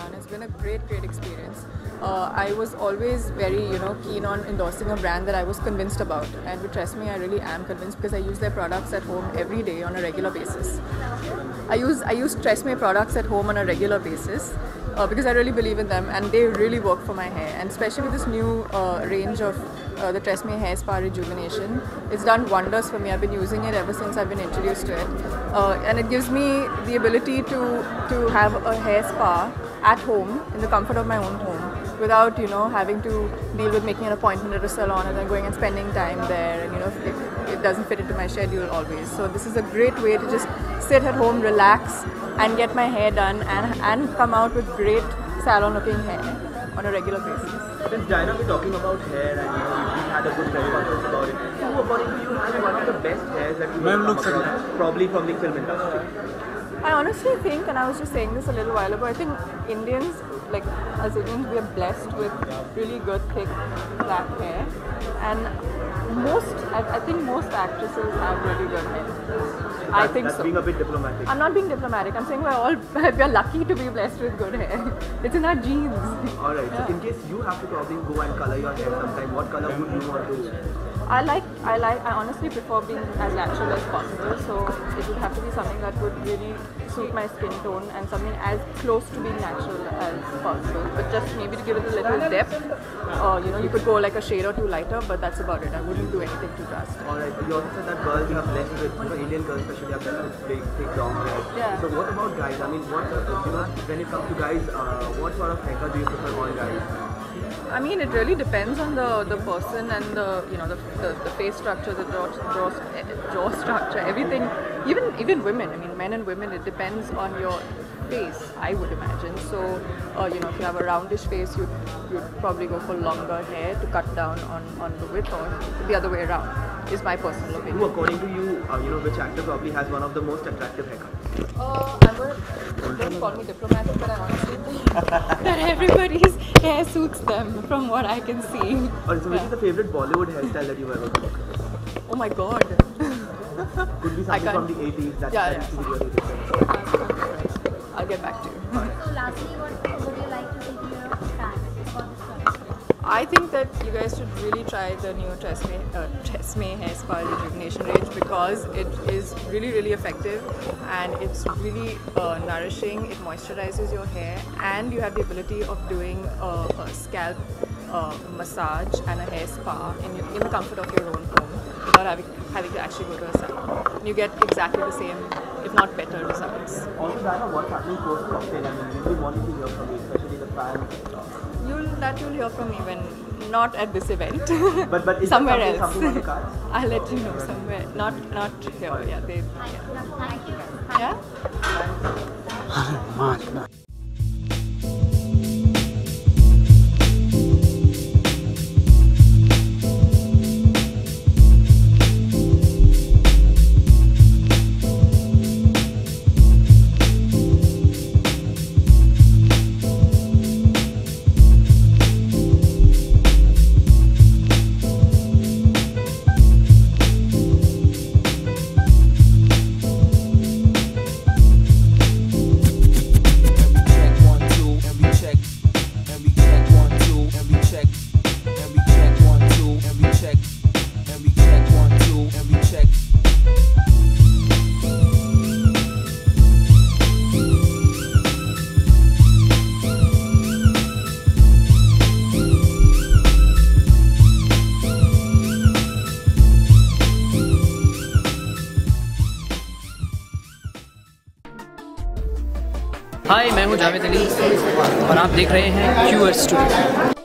salon. It's been a great experience. I was always very keen on endorsing a brand that I was convinced about, and with TRESemmé I really am convinced because I use their products at home every day on a regular basis. I use TRESemmé products at home on a regular basis because I really believe in them and they really work for my hair, and especially with this new range of the TRESemmé Hair Spa Rejuvenation. It's done wonders for me. I've been using it ever since I've been introduced to it, and it gives me the ability to have a hair spa at home in the comfort of my own home without having to deal with making an appointment at a salon and then going and spending time there, and it doesn't fit into my schedule always. So this is a great way to just sit at home, relax and get my hair done and come out with great salon looking hair on a regular basis. Since Diana, we're talking about hair and we've had a good press conference about it. Who, according to you, has one of the best hairs that you have come across, probably from the film industry? I honestly think, and I was just saying this a little while ago, I think Indians, as Indians, we are blessed with really good thick black hair, and I think most actresses have really good hair. I think that's so. Being a bit diplomatic. I'm not being diplomatic. I'm saying we're lucky to be blessed with good hair. It's in our genes. Alright, so in case you have to probably go and color your hair sometime, what color would you want to? I honestly prefer being as natural as possible, so it would have to be something that would really suit my skin tone and something as close to being natural as possible, but just maybe to give it a little depth. You could go like a shade or two lighter, but that's about it. I wouldn't do anything too drastic. Alright, you also said that girls are blessed with, Indian girls especially are blessed with big long hair. Yeah. So what about guys? I mean, when it comes to guys, what sort of haircut do you prefer on guys? I mean, it really depends on the person and the face structure, the jaw structure, everything. Even women. I mean, men and women. It depends on your face, I would imagine. So, if you have a roundish face, you'd probably go for longer hair to cut down on the width, or the other way around. Is my personal opinion. Who, according to you, which actor probably has one of the most attractive haircuts? Don't call me diplomatic, but I honestly think that everybody's hair suits them, from what I can see. Alright, so which is the favorite Bollywood hairstyle that you've ever got? Oh my God. Could be something from the 80s that used to be really different. I'll get back to you. So lastly, what would you like to say to your fans for this product? I think that you guys should really try the new TRESemmé Hair Spa Rejuvenation range because it is really effective and it's really nourishing. It moisturizes your hair and you have the ability of doing a scalp massage and a hair spa in the comfort of your own home without having to actually go to a salon. You get exactly the same, if not better, results. Also, Diana, what's happening post-cocktail? I mean, we really wanted to hear from you, especially the fans. You'll hear from me when not at this event, but is somewhere there else. something on the cards? I'll let you know somewhere. Not here. Right. Yeah, Thank you. yeah. हाय, मैं हूं जावेद अली और आप देख रहे हैं queer studio.